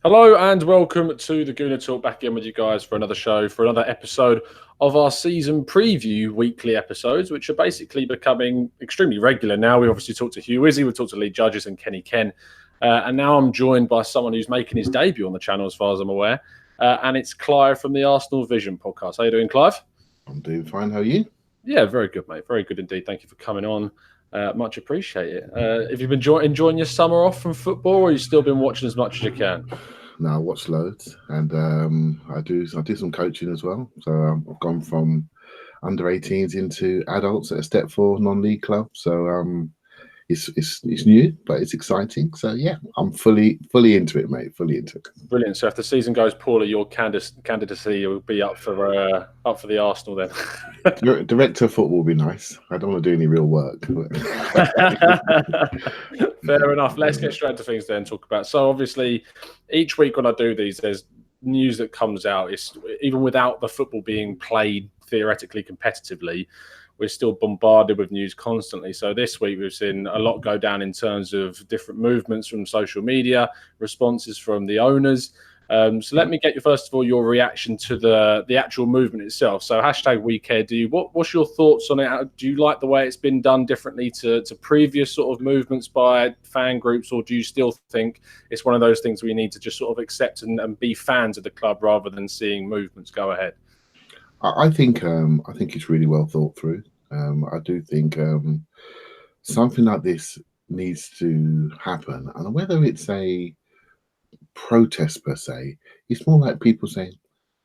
Hello and welcome to the Gooner Talk, back again with you guys for another show, for another episode of our season preview weekly episodes, which are basically becoming extremely regular now. We obviously talked to Hugh Izzy, we talked to Lee Judges and Kenny Ken, and now I'm joined by someone who's making his debut on the channel as far as I'm aware, and it's Clive from the Arsenal Vision podcast. How you doing, Clive? I'm doing fine. How are you? Yeah, very good, mate. Very good indeed. Thank you for coming on. Much appreciate it. Have you been enjoying your summer off from football, or have you still been watching as much as you can? No, I watch loads, and I do some coaching as well. So I've gone from under 18s into adults at a Step 4 non-league club. So it's new, but it's exciting. So yeah, I'm fully into it, mate. Fully into it. Brilliant. So if the season goes poorly, your candidacy will be up for the Arsenal then. Director of football will be nice. I don't want to do any real work. Fair enough. Let's get straight to things then. Talk about. So obviously, each week when I do these, there's news that comes out. It's even without the football being played theoretically competitively, we're still bombarded with news constantly. So this week we've seen a lot go down in terms of different movements from social media, responses from the owners. So let me get you, first of all, your reaction to the actual movement itself. So #WeCareDo. What's your thoughts on it? Do you like the way it's been done differently to previous sort of movements by fan groups, or do you still think it's one of those things we need to just sort of accept and be fans of the club rather than seeing movements go ahead? I think it's really well thought through. I do think something like this needs to happen, and whether it's a protest per se, it's more like people saying,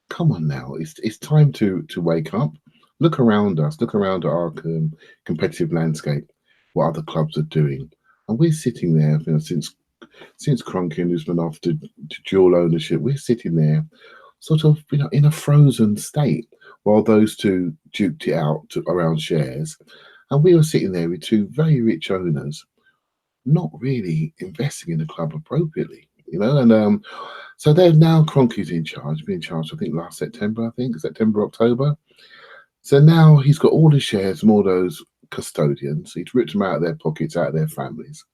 "Come on now, it's time to wake up. Look around us. Look around at our competitive landscape. What other clubs are doing, and we're sitting there. Since Kroenke and Usman off to dual ownership, we're sitting there, sort of in a frozen state, while those two duked it out around shares, and we were sitting there with two very rich owners, not really investing in the club appropriately, and so they're now Kroenke's in charge, been in charge, I think last September, September, October. So now he's got all the shares from all those custodians. He's ripped them out of their pockets, out of their families.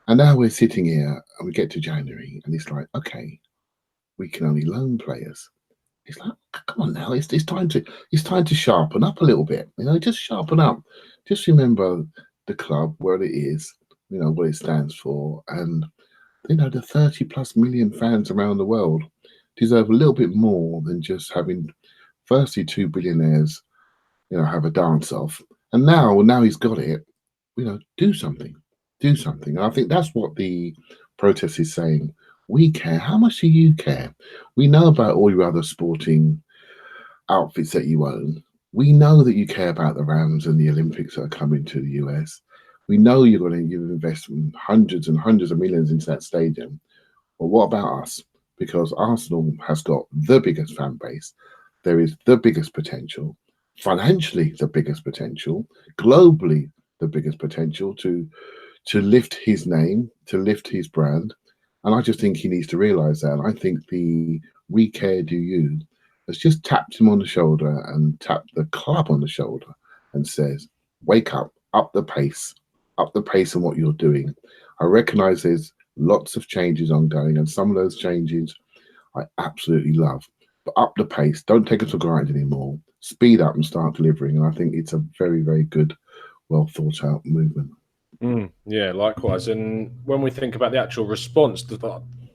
And now we're sitting here and we get to January and it's like, okay, we can only loan players. It's like, come on now, it's time to sharpen up a little bit. Just sharpen up. Just remember the club, where it is, what it stands for, and the 30+ million fans around the world deserve a little bit more than just having, firstly, two billionaires, have a dance off, and now he's got it. Do something. And I think that's what the protest is saying. We care. How much do you care? We know about all your other sporting outfits that you own. We know that you care about the Rams and the Olympics that are coming to the US. We know you're going to invest hundreds and hundreds of millions into that stadium. But what about us? Because Arsenal has got the biggest fan base. There is the biggest potential, financially the biggest potential, globally the biggest potential to lift his name, to lift his brand. And I just think he needs to realise that. And I think the We Care Do You has just tapped him on the shoulder and tapped the club on the shoulder and says, wake up the pace on what you're doing. I recognise there's lots of changes ongoing, and some of those changes I absolutely love. But up the pace, don't take it for granted anymore. Speed up and start delivering. And I think it's a very, very good, well thought out movement. Yeah, likewise. And when we think about the actual response,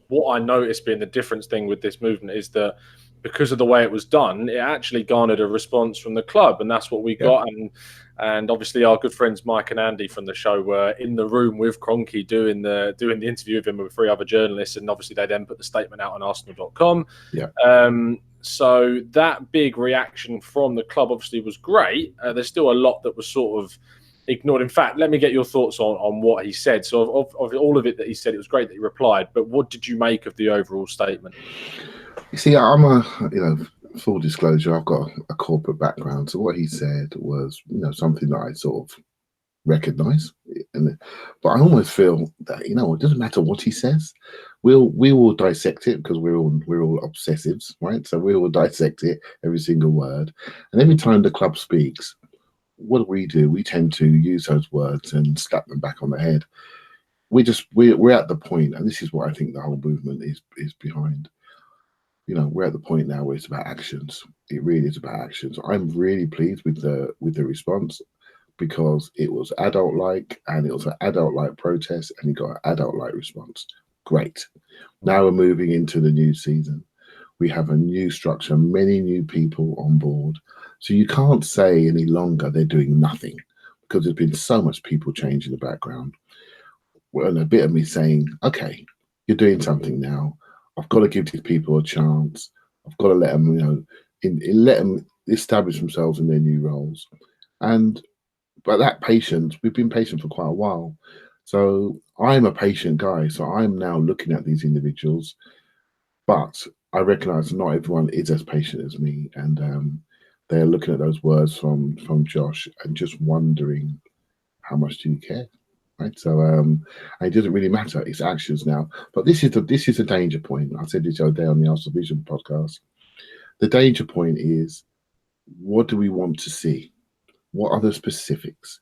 what I noticed being the difference thing with this movement is that because of the way it was done, it actually garnered a response from the club, and that's what we got. And obviously, our good friends Mike and Andy from the show were in the room with Kroenke doing the interview with him with 3 other journalists, and obviously they then put the statement out on Arsenal.com. Yeah. So that big reaction from the club obviously was great. There's still a lot that was sort of ignored. In fact, let me get your thoughts on what he said. So of all of it that he said, it was great that he replied, but what did you make of the overall statement? You see, I'm full disclosure, I've got a corporate background. So what he said was, something that I sort of recognise. But I almost feel that, it doesn't matter what he says. We will dissect it, because we're all obsessives, right? So we will dissect it, every single word. And every time the club speaks, what do? We tend to use those words and slap them back on the head. we're at the point, and this is what I think the whole movement is behind. You know, we're at the point now where it's about actions. It really is about actions. I'm really pleased with the response, because it was adult-like, and it was an adult-like protest, and you got an adult-like response. Great. Now we're moving into the new season. We have a new structure, many new people on board. So you can't say any longer they're doing nothing, because there's been so much people change in the background. Well, and a bit of me saying, okay, you're doing something now. I've got to give these people a chance. I've got to let them, let them establish themselves in their new roles. But that patience, we've been patient for quite a while. So I'm a patient guy. So I'm now looking at these individuals, but I recognise not everyone is as patient as me, and they're looking at those words from Josh and just wondering, how much do you care? Right. So it doesn't really matter. It's actions now. But this is the danger point. I said this the other day on the Arsenal Vision podcast. The danger point is, what do we want to see? What are the specifics?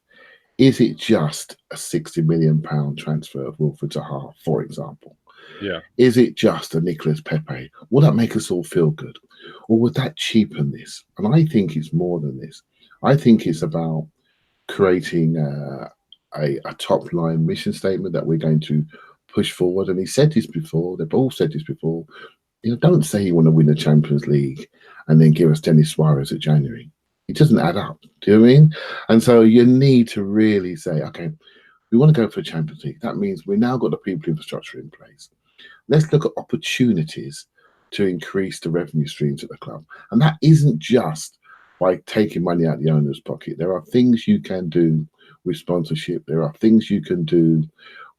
Is it just a £60 million transfer of Wilfred Zaha, for example? Yeah. Is it just a Nicolas Pepe? Will that make us all feel good? Or would that cheapen this? And I think it's more than this. I think it's about creating a top line mission statement that we're going to push forward. And he said this before, they've all said this before. Don't say you want to win the Champions League and then give us Denis Suarez at January. It doesn't add up. Do you know what I mean? And so you need to really say, okay, we want to go for the Champions League. That means we've now got the people infrastructure in place. Let's look at opportunities to increase the revenue streams at the club. And that isn't just by taking money out of the owner's pocket. There are things you can do with sponsorship. There are things you can do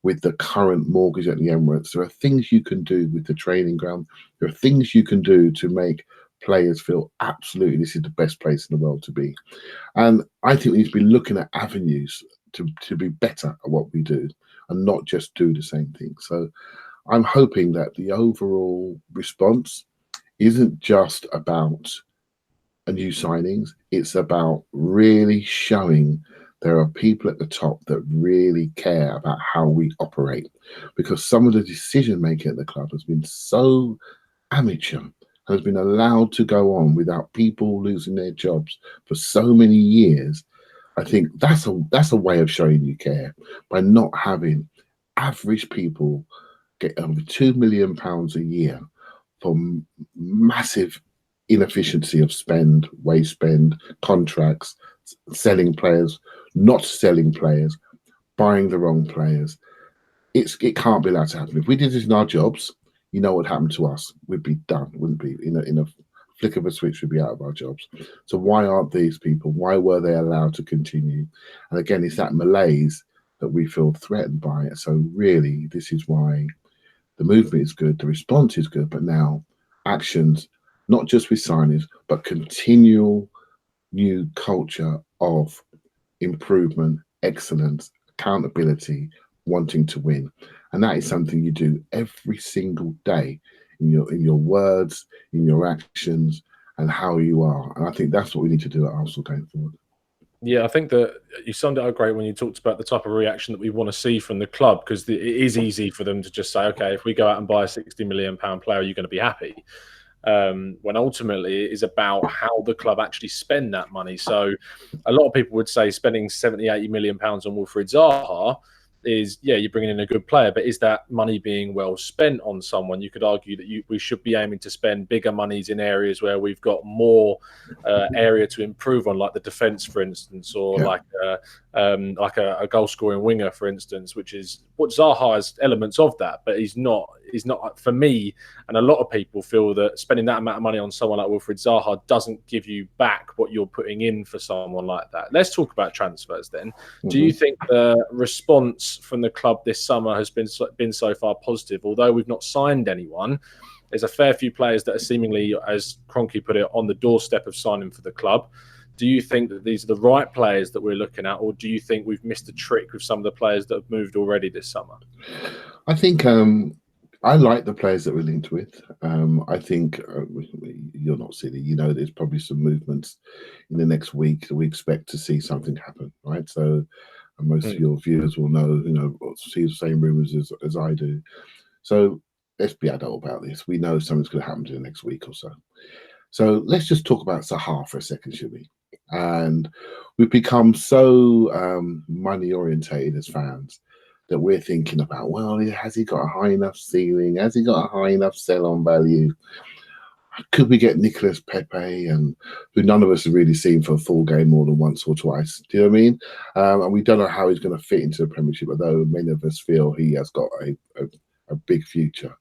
with the current mortgage at the Emirates. There are things you can do with the training ground. There are things you can do to make players feel absolutely this is the best place in the world to be. And I think we need to be looking at avenues to be better at what we do and not just do the same thing. So I'm hoping that the overall response isn't just about a new signings. It's about really showing there are people at the top that really care about how we operate, because some of the decision making at the club has been so amateur, has been allowed to go on without people losing their jobs for so many years. I think that's a way of showing you care, by not having average people get over £2 million a year for massive inefficiency of spend, waste spend, contracts, selling players, not selling players, buying the wrong players. It can't be allowed to happen. If we did this in our jobs, you know what happened to us? We'd be done, wouldn't be? In a flick of a switch, we'd be out of our jobs. So why aren't these people? Why were they allowed to continue? And again, it's that malaise that we feel threatened by it. So really, this is why the movement is good, the response is good, but now actions, not just with signings, but continual new culture of improvement, excellence, accountability, wanting to win. And that is something you do every single day in your words, in your actions, and how you are. And I think that's what we need to do at Arsenal going forward. Yeah, I think that you summed it up great when you talked about the type of reaction that we want to see from the club, because it is easy for them to just say, okay, if we go out and buy a £60 million player, you're going to be happy. When ultimately it is about how the club actually spend that money. So a lot of people would say spending 70, 80 million pounds on Wilfred Zaha is, yeah, you're bringing in a good player, but is that money being well spent on someone? You could argue that we should be aiming to spend bigger monies in areas where we've got more area to improve on, like the defence, for instance, or like a goal scoring winger, for instance, which is what Zaha has elements of that, but he's not for me. And a lot of people feel that spending that amount of money on someone like Wilfred Zaha doesn't give you back what you're putting in for someone like that. Let's talk about transfers then. Do you think the response from the club this summer has been so far positive? Although we've not signed anyone, there's a fair few players that are seemingly, as Kroenke put it, on the doorstep of signing for the club. Do you think that these are the right players that we're looking at, or do you think we've missed a trick with some of the players that have moved already this summer? I think I like the players that we're linked with. I think you're not silly. You know, there's probably some movements in the next week that we expect to see something happen, right? So and most of your viewers will know, see the same rumours as I do. So let's be adult about this. We know something's going to happen in the next week or so. So let's just talk about Zaha for a second, shall we? And we've become so money orientated as fans that we're thinking about, well, has he got a high enough ceiling? Has he got a high enough sell-on value? Could we get Nicolas Pepe, and who none of us have really seen for a full game more than once or twice? Do you know what I mean? And we don't know how he's going to fit into the Premiership, although many of us feel he has got a big future.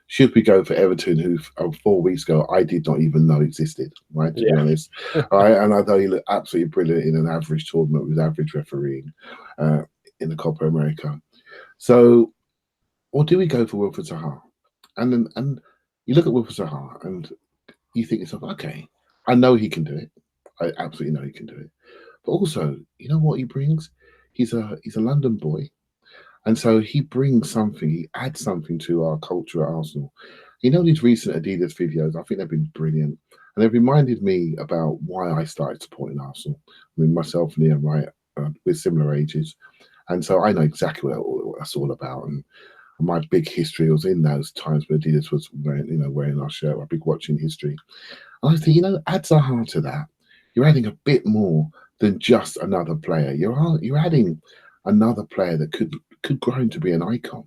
Should we go for Everton, who 4 weeks ago I did not even know existed, right? To be honest. And I thought he looked absolutely brilliant in an average tournament with average refereeing in the Copa America. So, or do we go for Wilfried Zaha? And you look at Wilfried Zaha and you think to yourself, okay, I know he can do it. I absolutely know he can do it. But also, you know what he brings? He's a London boy. And so he brings something, he adds something to our culture at Arsenal. These recent Adidas videos, I think they've been brilliant. And they've reminded me about why I started supporting Arsenal. I mean, myself and Ian Wright, we're similar ages. And so I know exactly what that's all about. And my big history was in those times where Adidas was wearing our shirt, my big watching history. And I think, add Zaha to that. You're adding a bit more than just another player. You're adding another player that could grow into be an icon,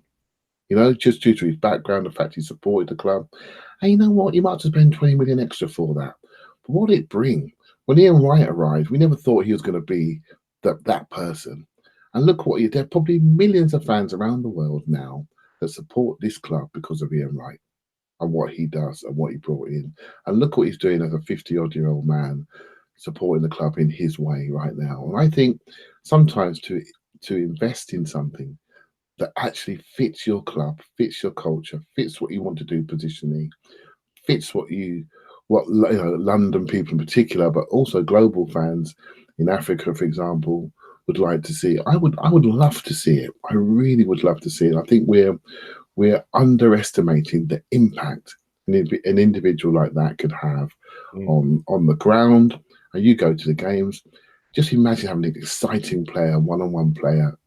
just due to his background, the fact he supported the club. And you know what? You might have to spend 20 million extra for that. But what did it bring? When Ian Wright arrived, we never thought he was going to be that person. And look what there are probably millions of fans around the world now that support this club because of Ian Wright and what he does and what he brought in. And look what he's doing as a 50-odd-year-old man, supporting the club in his way right now. And I think sometimes to invest in something that actually fits your club, fits your culture, fits what you want to do positionally, fits what London people in particular, but also global fans in Africa, for example, would like to see. I would love to see it. I really would love to see it. I think we're underestimating the impact an individual like that could have on the ground. And you go to the games, just imagine having an exciting player, one-on-one player,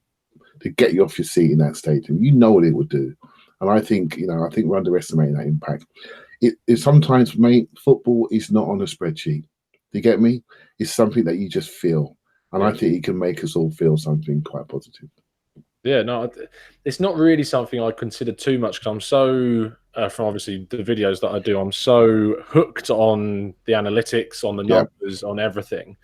to get you off your seat in that stadium. You know what it would do. And I think we're underestimating that impact. It sometimes, mate, football is not on a spreadsheet. Do you get me? It's something that you just feel. And I think it can make us all feel something quite positive. Yeah, no, it's not really something I consider too much because I'm so, from obviously the videos that I do, I'm so hooked on the analytics, on the numbers, on everything,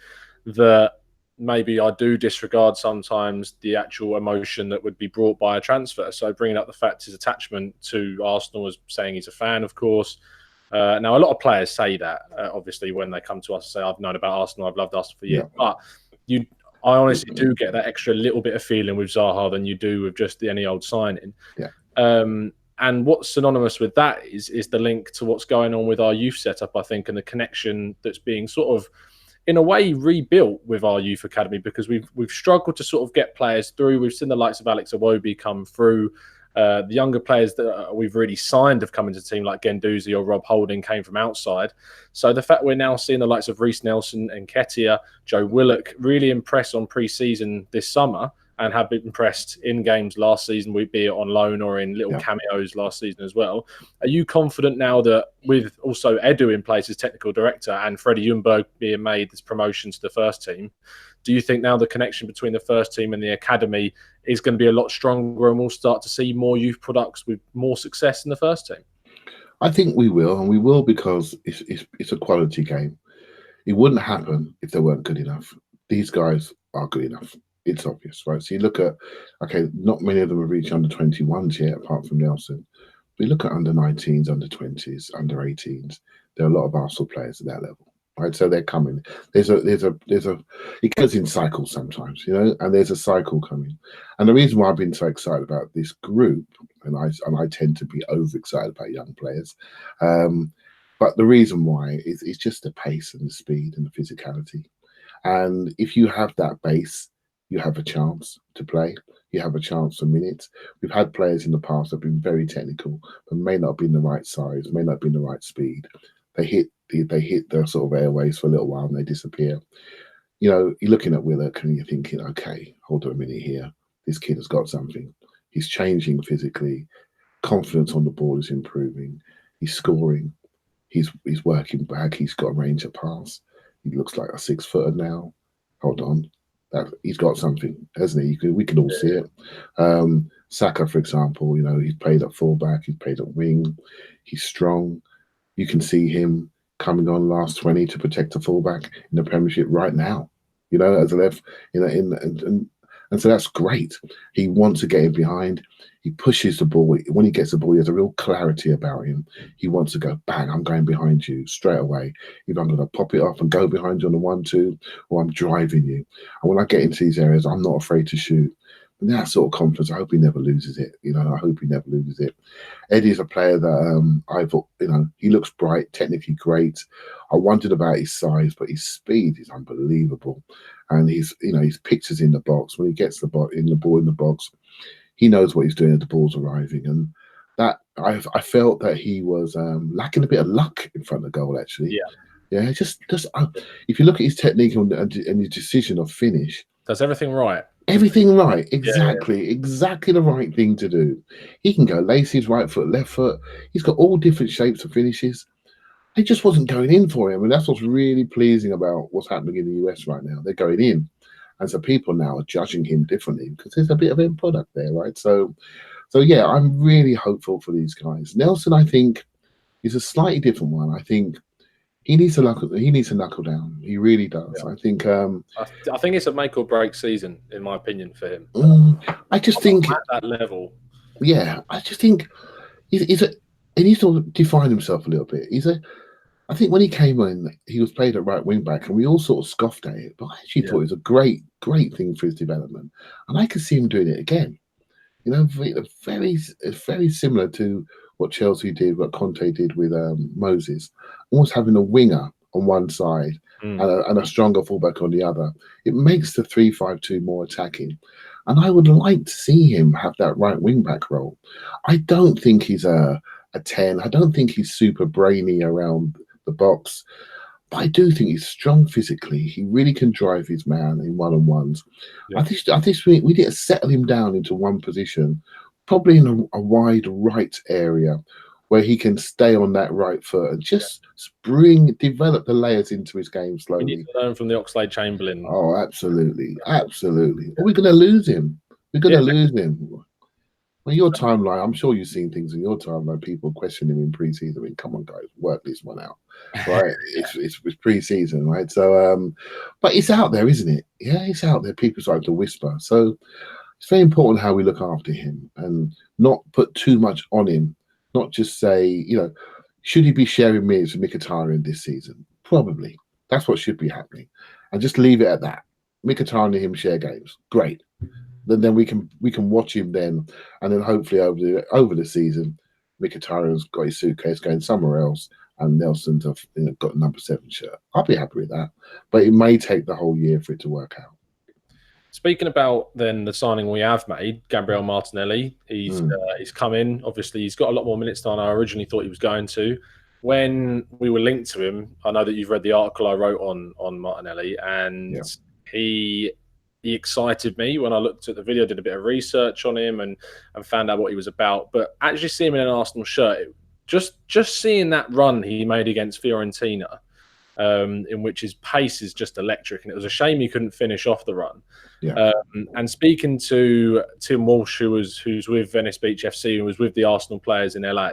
that maybe I do disregard sometimes the actual emotion that would be brought by a transfer. So bringing up the fact his attachment to Arsenal, as saying he's a fan, of course. Now, a lot of players say that, obviously, when they come to us and say, I've known about Arsenal, I've loved Arsenal for years. But I honestly do get that extra little bit of feeling with Zaha than you do with just any old signing. And what's synonymous with that is the link to what's going on with our youth setup, I think, and the connection that's being sort of, in a way, rebuilt with our youth academy, because we've struggled to sort of get players through. We've seen the likes of Alex Iwobi come through. The younger players that we've really signed have come into the team, like Guendouzi or Rob Holding, came from outside. So the fact we're now seeing the likes of Reece Nelson and Nketiah, Joe Willock, really impress on pre-season this summer and have been impressed in games last season, be it on loan or in little cameos last season as well. Are you confident now that, with also Edu in place as technical director and Freddie Ljungberg being made this promotion to the first team, do you think now the connection between the first team and the academy is going to be a lot stronger and we'll start to see more youth products with more success in the first team? I think we will, and we will because it's a quality game. It wouldn't happen if they weren't good enough. These guys are good enough. It's obvious, right? So you look at, okay, not many of them have reached under 21s yet, apart from Nelson. We look at under 19s, under 20s, under 18s. There are a lot of Arsenal players at that level, right? So they're coming. There's a. It goes in cycles sometimes, and there's a cycle coming. And the reason why I've been so excited about this group, and I tend to be overexcited about young players, but the reason why is just the pace and the speed and the physicality. And if you have that base, you have a chance to play. You have a chance for minutes. We've had players in the past that have been very technical, but may not have been the right size, may not have been the right speed. They hit the sort of airways for a little while and they disappear. you know, you're looking at Willock and you're thinking, okay, hold on a minute here. This kid has got something. He's changing physically. Confidence on the ball is improving. He's scoring. He's working back. He's got a range of pass. He looks like a 6-footer now. Hold on, he's got something, hasn't he? We can all see it. Saka, for example, you know, he's played at fullback. He's played at wing. He's strong. You can see him coming on last 20 to protect the fullback in the Premiership right now. You know, as a left, you know, and so that's great. He wants to get in behind. He pushes the ball. When he gets the ball, he has a real clarity about him. He wants to go, bang, I'm going behind you straight away. Either I'm going to pop it off and go behind you on the 1-2, or I'm driving you. And when I get into these areas, I'm not afraid to shoot. And that sort of confidence, I hope he never loses it. You know, I hope he never loses it. Eddie's a player that I thought, you know, he looks bright, technically great. I wondered about his size, but his speed is unbelievable. And he's, you know, his pictures in the box. When he gets the ball in the box, he knows what he's doing as the ball's arriving. And that I felt that he was lacking a bit of luck in front of the goal, actually. Yeah. Just if you look at his technique and his decision of finish, does everything right. Everything right, exactly the right thing to do. He can go laces, right foot, left foot. He's got all different shapes of finishes. It just wasn't going in for him, and that's what's really pleasing about what's happening in the US right now. They're going in, and so people now are judging him differently because there's a bit of end product there, right? So yeah, I'm really hopeful for these guys. Nelson, I think, is a slightly different one. I think he needs to knuckle down. He really does. Yeah. I think. I think it's a make or break season, in my opinion, for him. I just think at that level. Yeah, I just think he needs to define himself a little bit. I think when he came in, he was played at right wing back, and we all sort of scoffed at it. But I actually thought it was a great thing for his development, and I could see him doing it again. You know, very similar to what Chelsea did, what Conte did with Moses, almost having a winger on one side and a stronger fullback on the other. It makes the 3-5-2 more attacking. And I would like to see him have that right wing back role. I don't think he's a 10. I don't think he's super brainy around the box. But I do think he's strong physically. He really can drive his man in one-on-ones. Yeah. I think we need to settle him down into one position, probably in a wide right area where he can stay on that right foot and just develop the layers into his game slowly. We need to learn from the Oxlade-Chamberlain. Oh, absolutely. Absolutely. Are we going to lose him? We're going to lose him. Well, your timeline, I'm sure you've seen things in your timeline, people questioning him in pre-season. I mean, come on, guys, work this one out, right? it's pre-season, right? So, but it's out there, isn't it? Yeah, it's out there. People start to whisper. So it's very important how we look after him and not put too much on him. Not just say, you know, should he be sharing minutes with Mkhitaryan this season? Probably. That's what should be happening. And just leave it at that. Mkhitaryan and him share games. Great. Then we can watch him then, and then hopefully over the season, Mkhitaryan's got his suitcase going somewhere else, and Nelson's got a number 7 shirt. I'll be happy with that, but it may take the whole year for it to work out. Speaking about then the signing we have made, Gabriel Martinelli, he's come in. Obviously, he's got a lot more minutes than I originally thought he was going to. When we were linked to him, I know that you've read the article I wrote on Martinelli, and he excited me when I looked at the video, did a bit of research on him and found out what he was about. But actually seeing him in an Arsenal shirt, just seeing that run he made against Fiorentina, in which his pace is just electric, and it was a shame he couldn't finish off the run. And speaking to Tim Walsh, who's with Venice Beach FC and was with the Arsenal players in LA,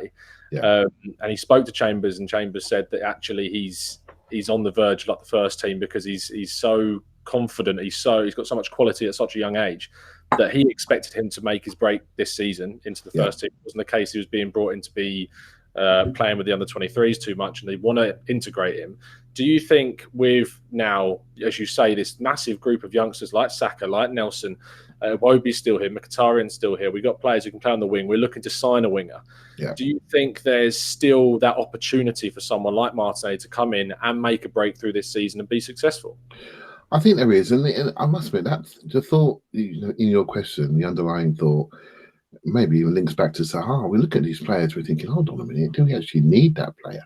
and he spoke to Chambers, and Chambers said that actually he's on the verge of like the first team because he's so confident, he's got so much quality at such a young age that he expected him to make his break this season into the first team. It wasn't the case. He was being brought in to be playing with the under-23s too much, and they want to integrate him. Do you think with now, as you say, this massive group of youngsters like Saka, like Nelson, Iwobi's still here, Mkhitaryan's still here, we've got players who can play on the wing, we're looking to sign a winger. Do you think there's still that opportunity for someone like Martinelli to come in and make a breakthrough this season and be successful? I think there is, and I must admit that the thought in your question, the underlying thought, maybe even links back to Zaha. We look at these players, we're thinking, hold on a minute, do we actually need that player?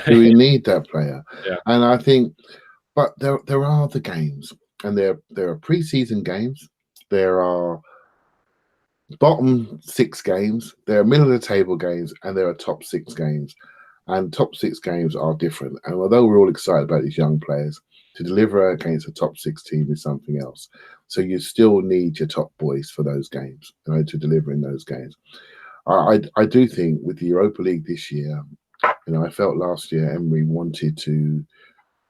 Do we need that player? And I think, but there are the games, and there are pre-season games, there are bottom 6 games, there are middle of the table games, and there are top 6 games. And top 6 games are different. And although we're all excited about these young players, to deliver against a top 6 team is something else. So you still need your top boys for those games, to deliver in those games. I do think with the Europa League this year, I felt last year Emery wanted to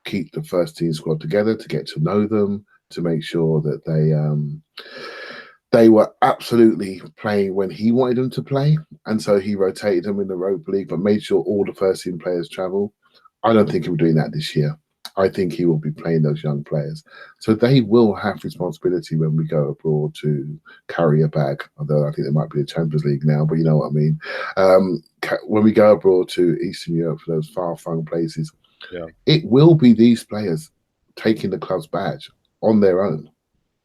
keep the first team squad together, to get to know them, to make sure that they were absolutely playing when he wanted them to play. And so he rotated them in the Europa League, but made sure all the first team players travel. I don't think he'll be doing that this year. I think he will be playing those young players. So they will have responsibility when we go abroad to carry a bag, although I think there might be a Champions League now, but you know what I mean. When we go abroad to Eastern Europe, for those far-flung places, it will be these players taking the club's badge on their own.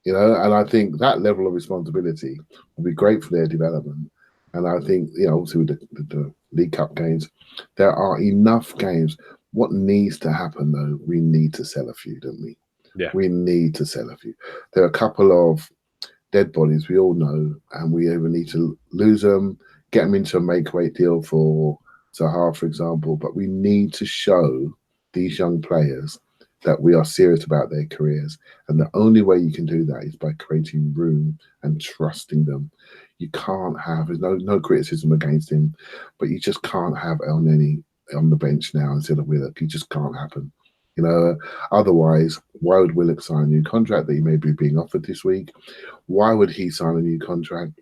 And I think that level of responsibility will be great for their development. And I think, obviously with the League Cup games, there are enough games. What needs to happen, though, we need to sell a few, don't we? Yeah. We need to sell a few. There are a couple of dead bodies we all know, and we either need to lose them, get them into a make-weight deal for Zaha, for example, but we need to show these young players that we are serious about their careers. And the only way you can do that is by creating room and trusting them. You can't have, there's no criticism against him, but you just can't have El Neni on the bench now instead of Willock. It just can't happen. Otherwise, why would Willock sign a new contract that he may be being offered this week? Why would he sign a new contract?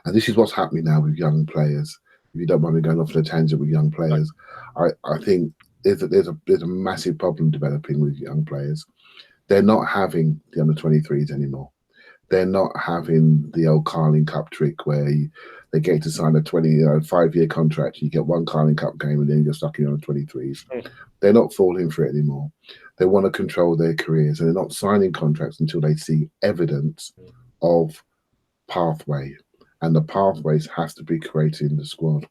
And this is what's happening now with young players. If you don't mind me going off on a tangent with young players, I think there's a massive problem developing with young players. They're not having the under-23s anymore. They're not having the old Carling Cup trick where they get to sign a 5-year contract. You get one Carling Cup game and then you're stuck in under-23s. They're not falling for it anymore. They want to control their careers, and they're not signing contracts until they see evidence of pathway. And the pathways has to be created in the squad.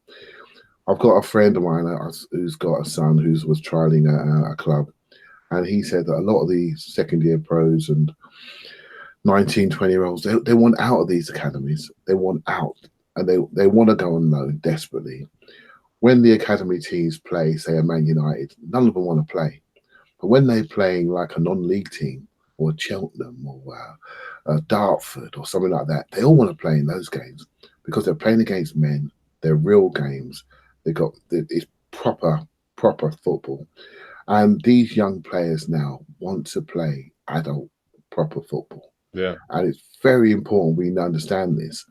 I've got a friend of mine who's got a son who was trialing a club, and he said that a lot of the second-year pros and 19, 20-year-olds, they want out of these academies. They want out, and they want to go on loan desperately. When the academy teams play, say, a Man United, none of them want to play. But when they're playing like a non-league team or Cheltenham or Dartford or something like that, they all want to play in those games because they're playing against men. They're real games. It's proper football. And these young players now want to play adult, proper football. Yeah. And it's very important we understand this.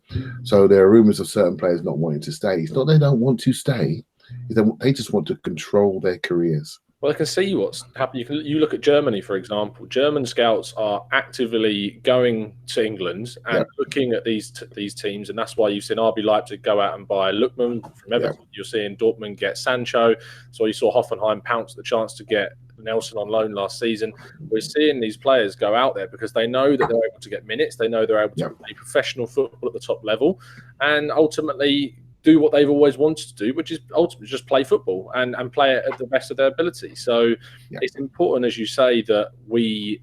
So there are rumours of certain players not wanting to stay. It's not they don't want to stay. They just want to control their careers. Well, I can see what's happening. You look at Germany, for example. German scouts are actively going to England and looking at these teams, and that's why you've seen RB Leipzig go out and buy Lookman from Everton. You're seeing Dortmund get Sancho. So you saw Hoffenheim pounce the chance to get Nelson on loan last season. We're seeing these players go out there because they know that they're able to get minutes. They know they're able to play professional football at the top level, and ultimately do what they've always wanted to do, which is ultimately just play football and play it at the best of their ability. So it's important, as you say, that we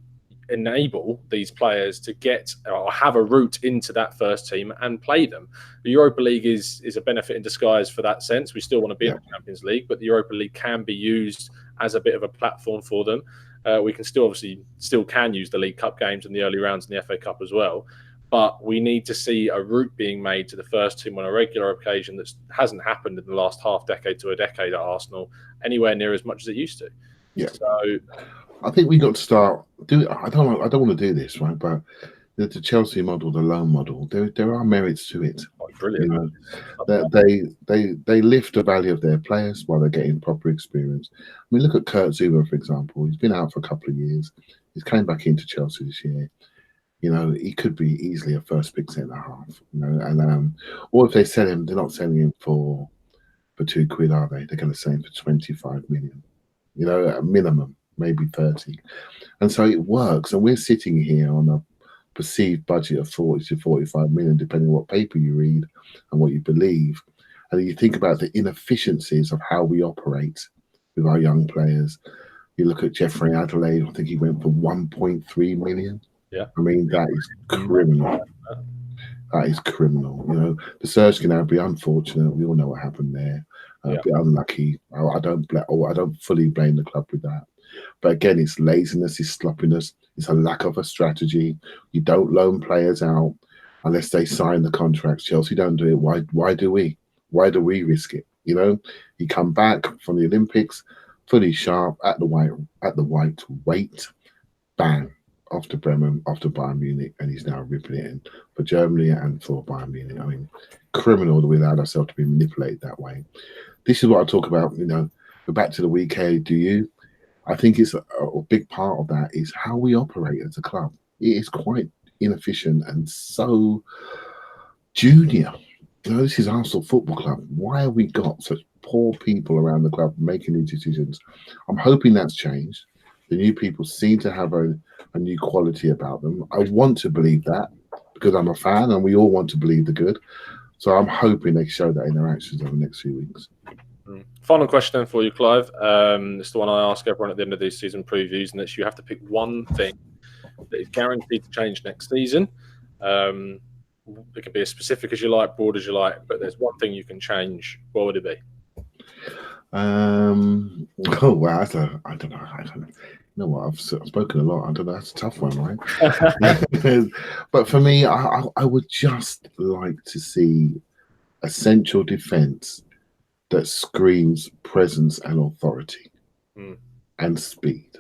enable these players to get or have a route into that first team and play them. The Europa League is a benefit in disguise for that sense. We still want to be in the Champions League, but the Europa League can be used as a bit of a platform for them. We can still can use the League Cup games and the early rounds in the FA Cup as well. But we need to see a route being made to the first team on a regular occasion that hasn't happened in the last half decade to a decade at Arsenal anywhere near as much as it used to. Yeah. So I think we got to start. I don't want to do this, right? But the Chelsea model, the loan model, there are merits to it. Oh, brilliant. They lift the value of their players while they're getting proper experience. I mean, look at Kurt Zouma, for example. He's been out for a couple of years. He's came back into Chelsea this year. He could be easily a first pick centre half. And or if they sell him, they're not selling him for £2, are they? They're going to sell him for 25 million. A minimum, maybe 30. And so it works. And we're sitting here on a perceived budget of 40 to 45 million, depending on what paper you read and what you believe. And you think about the inefficiencies of how we operate with our young players. You look at Jeffrey Adelaide, I think he went for 1.3 million. Yeah. I mean, that is criminal. That is criminal. You know, the surge can now be unfortunate. We all know what happened there. A bit unlucky. I don't fully blame the club with that. But again, it's laziness, it's sloppiness, it's a lack of a strategy. You don't loan players out unless they sign the contracts. Chelsea don't do it. Why do we? Why do we risk it? You know, you come back from the Olympics fully sharp at the white weight, bang, off to Bremen, off to Bayern Munich, and he's now ripping it in for Germany and for Bayern Munich. I mean, criminal that we allowed ourselves to be manipulated that way. This is what I talk about, you know, we're back to the weekend. I think it's a big part of that is how we operate as a club. It is quite inefficient and so junior. You know, this is Arsenal Football Club. Why have we got such poor people around the club making these decisions? I'm hoping that's changed. The new people seem to have a new quality about them. I want to believe that because I'm a fan and we all want to believe the good. So I'm hoping they show that in their actions over the next few weeks. Final question then for you, Clive. It's the one I ask everyone at the end of these season previews, and it's you have to pick one thing that is guaranteed to change next season. It can be as specific as you like, broad as you like, but there's one thing you can change. What would it be? Oh wow, I don't know. You know what? I've spoken a lot. I don't know. That's a tough one, right? But for me, I would just like to see a central defence that screams presence and authority and speed.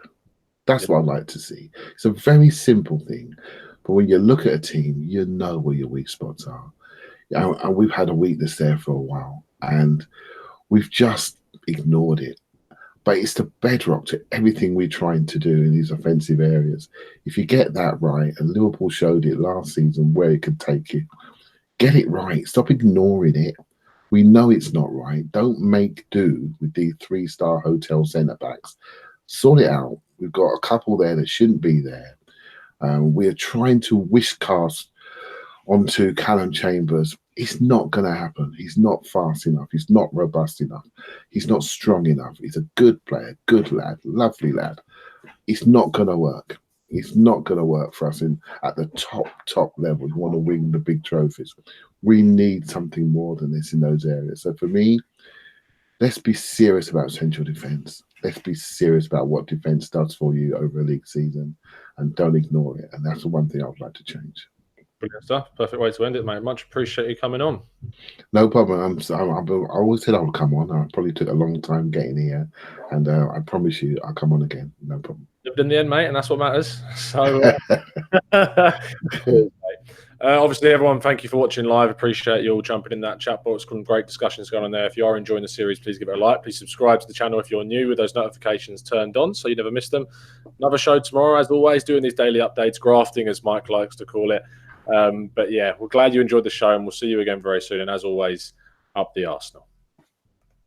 That's what I'd like to see. It's a very simple thing, but when you look at a team, you know where your weak spots are. And we've had a weakness there for a while, and we've just ignored it. But it's the bedrock to everything we're trying to do in these offensive areas. If you get that right, and Liverpool showed it last season where it could take you, get it right. Stop ignoring it. We know it's not right. Don't make do with these 3-star hotel centre backs. Sort it out. We've got a couple there that shouldn't be there. We're trying to wish cast onto Callum Chambers. It's not going to happen. He's not fast enough. He's not robust enough. He's not strong enough. He's a good player, good lad, lovely lad. It's not going to work. It's not going to work for us at the top level. We want to win the big trophies. We need something more than this in those areas. So for me, let's be serious about central defence. Let's be serious about what defence does for you over a league season, and don't ignore it. And that's the one thing I would like to change. Brilliant stuff. Perfect way to end it, mate. Much appreciate you coming on. No problem. I always said I would come on. I probably took a long time getting here, and I promise you I'll come on again. No problem. Lived in the end, mate, and that's what matters. So, obviously, everyone, thank you for watching live. Appreciate you all jumping in that chat box. Some great discussions going on there. If you are enjoying the series, please give it a like. Please subscribe to the channel if you're new with those notifications turned on so you never miss them. Another show tomorrow, as always, doing these daily updates, grafting, as Mike likes to call it. But yeah, we're glad you enjoyed the show, and we'll see you again very soon. And as always, up the Arsenal.